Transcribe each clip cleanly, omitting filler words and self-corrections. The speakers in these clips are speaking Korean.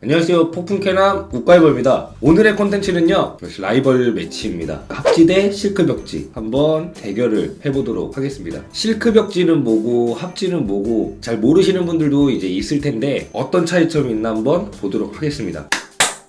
안녕하세요, 폭풍캐남 우가이버입니다. 오늘의 콘텐츠는요 역시 라이벌 매치입니다. 합지 대 실크 벽지 한번 대결을 해보도록 하겠습니다. 실크 벽지는 뭐고 합지는 뭐고 잘 모르시는 분들도 이제 있을 텐데 어떤 차이점이 있나 한번 보도록 하겠습니다.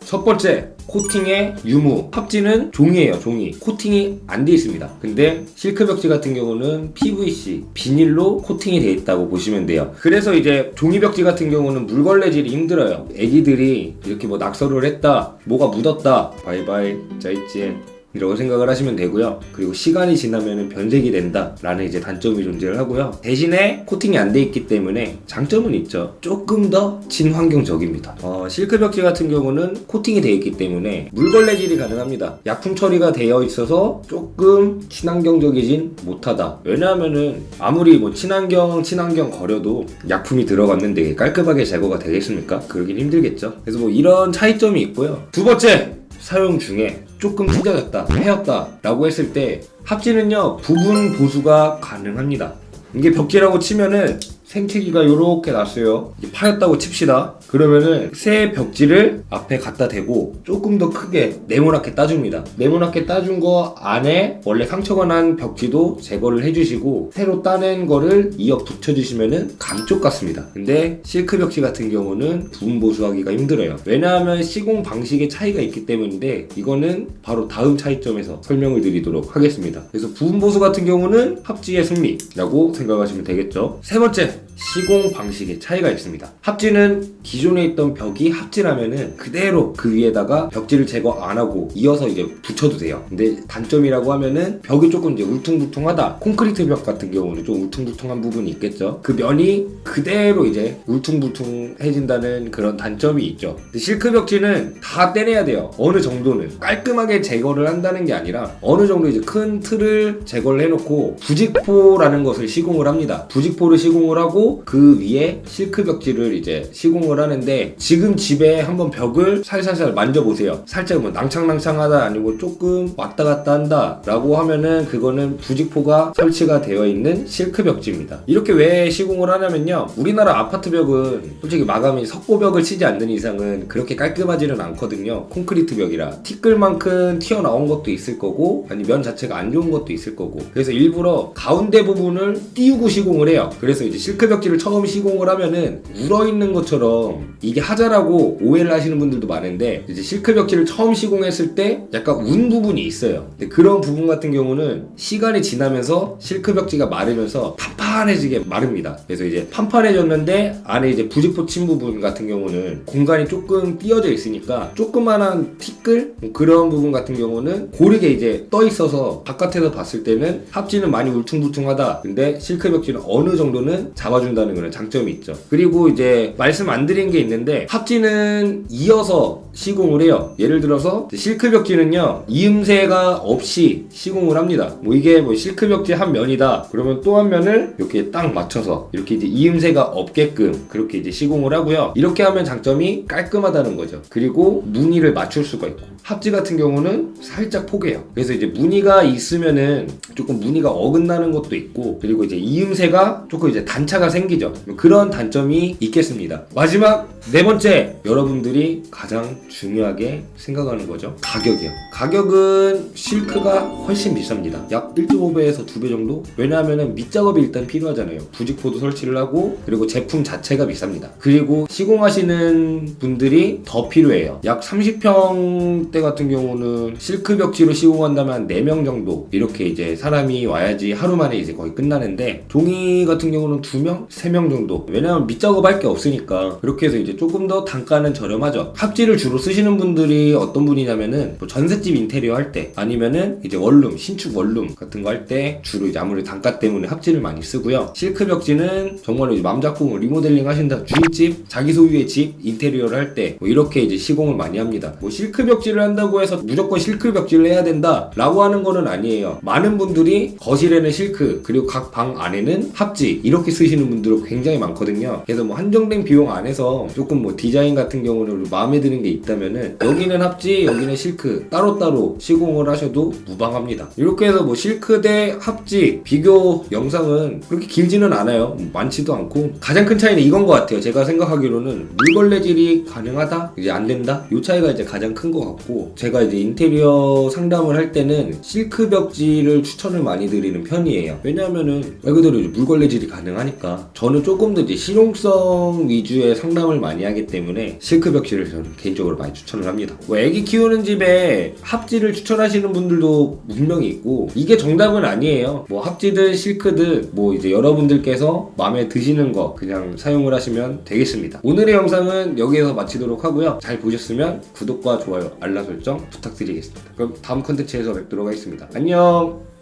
첫 번째, 코팅의 유무. 합지는 종이에요, 종이. 코팅이 안 돼 있습니다. 근데 실크 벽지 같은 경우는 PVC, 비닐로 코팅이 돼 있다고 보시면 돼요. 그래서 이제 종이 벽지 같은 경우는 물걸레질이 힘들어요. 애기들이 이렇게 뭐 낙서를 했다, 뭐가 묻었다, 바이바이, 짜이찌엔 이라고 생각을 하시면 되고요. 그리고 시간이 지나면 변색이 된다 라는 이제 단점이 존재를 하고요. 대신에 코팅이 안 돼 있기 때문에 장점은 있죠. 조금 더 친환경적입니다. 실크 벽지 같은 경우는 코팅이 돼 있기 때문에 물걸레질이 가능합니다. 약품 처리가 되어 있어서 조금 친환경적이진 못하다. 왜냐하면은 아무리 뭐 친환경 거려도 약품이 들어갔는데 깔끔하게 제거가 되겠습니까? 그러긴 힘들겠죠. 그래서 뭐 이런 차이점이 있고요. 두 번째, 사용 중에 조금 찢어졌다, 패였다 라고 했을 때 합지는요 부분 보수가 가능합니다. 이게 벽지라고 치면은 생채기가 요렇게 났어요. 파였다고 칩시다. 그러면은 새 벽지를 앞에 갖다 대고 조금 더 크게 네모나게 따줍니다. 네모나게 따준 거 안에 원래 상처가 난 벽지도 제거를 해주시고 새로 따낸 거를 이어 붙여주시면은 감쪽 같습니다. 근데 실크 벽지 같은 경우는 부분 보수하기가 힘들어요. 왜냐하면 시공 방식의 차이가 있기 때문인데 이거는 바로 다음 차이점에서 설명을 드리도록 하겠습니다. 그래서 부분 보수 같은 경우는 합지의 승리라고 생각하시면 되겠죠. 세 번째, 시공 방식의 차이가 있습니다. 합지는 기존에 있던 벽이 합지라면은 그대로 그 위에다가 벽지를 제거 안 하고 이어서 이제 붙여도 돼요. 근데 단점이라고 하면은 벽이 조금 이제 울퉁불퉁하다. 콘크리트 벽 같은 경우는 좀 울퉁불퉁한 부분이 있겠죠. 그 면이 그대로 이제 울퉁불퉁해진다는 그런 단점이 있죠. 근데 실크 벽지는 다 떼내야 돼요. 어느 정도는 깔끔하게 제거를 한다는 게 아니라 어느 정도 이제 큰 틀을 제거를 해놓고 부직포라는 것을 시공을 합니다. 부직포를 시공을 하고 그 위에 실크 벽지를 이제 시공을 하는데 지금 집에 한번 벽을 살살살 만져보세요. 살짝 뭐 낭창낭창하다 아니고 조금 왔다 갔다 한다 라고 하면은 그거는 부직포가 설치가 되어 있는 실크 벽지입니다. 이렇게 왜 시공을 하냐면요, 우리나라 아파트 벽은 솔직히 마감이 석고벽을 치지 않는 이상은 그렇게 깔끔하지는 않거든요. 콘크리트 벽이라 티끌만큼 튀어나온 것도 있을 거고 아니 면 자체가 안 좋은 것도 있을 거고, 그래서 일부러 가운데 부분을 띄우고 시공을 해요. 그래서 이제 실크 벽지를 처음 시공을 하면은 울어있는 것처럼 이게 하자라고 오해를 하시는 분들도 많은데, 이제 실크 벽지를 처음 시공했을 때 약간 운 부분이 있어요. 근데 그런 부분 같은 경우는 시간이 지나면서 실크 벽지가 마르면서 판판해지게 마릅니다. 그래서 이제 판판해졌는데 안에 이제 부직포 친 부분 같은 경우는 공간이 조금 띄어져 있으니까 조그만한 티끌? 그런 부분 같은 경우는 고르게 이제 떠 있어서 바깥에서 봤을 때는 합지는 많이 울퉁불퉁하다. 근데 실크 벽지는 어느 정도는 잡아준다는 그런 장점이 있죠. 그리고 이제 말씀 안 드린 게 있는데 합지는 이어서 시공을 해요. 예를 들어서 실크 벽지는요 이음새가 없이 시공을 합니다. 뭐 이게 뭐 실크 벽지 한 면이다 그러면 또 한 면을 이렇게 딱 맞춰서 이렇게 이제 이음새가 없게끔 그렇게 이제 시공을 하고요. 이렇게 하면 장점이 깔끔하다는 거죠. 그리고 무늬를 맞출 수가 있고, 합지 같은 경우는 살짝 포개요. 그래서 이제 무늬가 있으면은 조금 무늬가 어긋나는 것도 있고, 그리고 이제 이음새가 조금 이제 단차가 생기죠. 그런 단점이 있겠습니다. 마지막 네 번째, 여러분들이 가장 중요하게 생각하는 거죠. 가격이요. 가격은 실크가 훨씬 비쌉니다. 약 1.5배에서 2배 정도? 왜냐하면 밑작업이 일단 필요하잖아요. 부직포도 설치를 하고, 그리고 제품 자체가 비쌉니다. 그리고 시공하시는 분들이 더 필요해요. 약 30평대 같은 경우는 실크 벽지로 시공한다면 한 4명 정도 이렇게 이제 사람이 와야지 하루 만에 이제 거의 끝나는데, 종이 같은 경우는 2명? 3명 정도. 왜냐하면 밑작업 할 게 없으니까. 그렇게 해서 이제 조금 더 단가는 저렴하죠. 합지를 주로 쓰시는 분들이 어떤 분이냐면은 뭐 전셋집 인테리어 할 때, 아니면은 이제 원룸, 신축 원룸 같은 거 할 때 주로 이제 아무래도 단가 때문에 합지를 많이 쓰고요. 실크 벽지는 정말로 이제 맘 잡고 리모델링 하신다, 주인집, 자기 소유의 집 인테리어를 할 때 뭐 이렇게 이제 시공을 많이 합니다. 뭐 실크 벽지를 한다고 해서 무조건 실크 벽지를 해야 된다 라고 하는 거는 아니에요. 많은 분들이 거실에는 실크, 그리고 각 방 안에는 합지 이렇게 쓰시는 드시는 분들은 굉장히 많거든요. 그래서 뭐 한정된 비용 안에서 조금 뭐 디자인 같은 경우는 마음에 드는 게 있다면은 여기는 합지, 여기는 실크 따로따로 시공을 하셔도 무방합니다. 이렇게 해서 뭐 실크 대 합지 비교 영상은 그렇게 길지는 않아요. 많지도 않고 가장 큰 차이는 이건 것 같아요. 제가 생각하기로는 물걸레질이 가능하다? 이제 안 된다? 이 차이가 이제 가장 큰 것 같고, 제가 이제 인테리어 상담을 할 때는 실크 벽지를 추천을 많이 드리는 편이에요. 왜냐하면은 말 그대로 이제 물걸레질이 가능하니까. 저는 조금 더 이제 실용성 위주의 상담을 많이 하기 때문에 실크 벽지를 저는 개인적으로 많이 추천을 합니다. 뭐 애기 키우는 집에 합지를 추천하시는 분들도 분명히 있고, 이게 정답은 아니에요. 뭐 합지든 실크든 뭐 이제 여러분들께서 마음에 드시는 거 그냥 사용을 하시면 되겠습니다. 오늘의 영상은 여기에서 마치도록 하고요. 잘 보셨으면 구독과 좋아요, 알람 설정 부탁드리겠습니다. 그럼 다음 컨텐츠에서 뵙도록 하겠습니다. 안녕.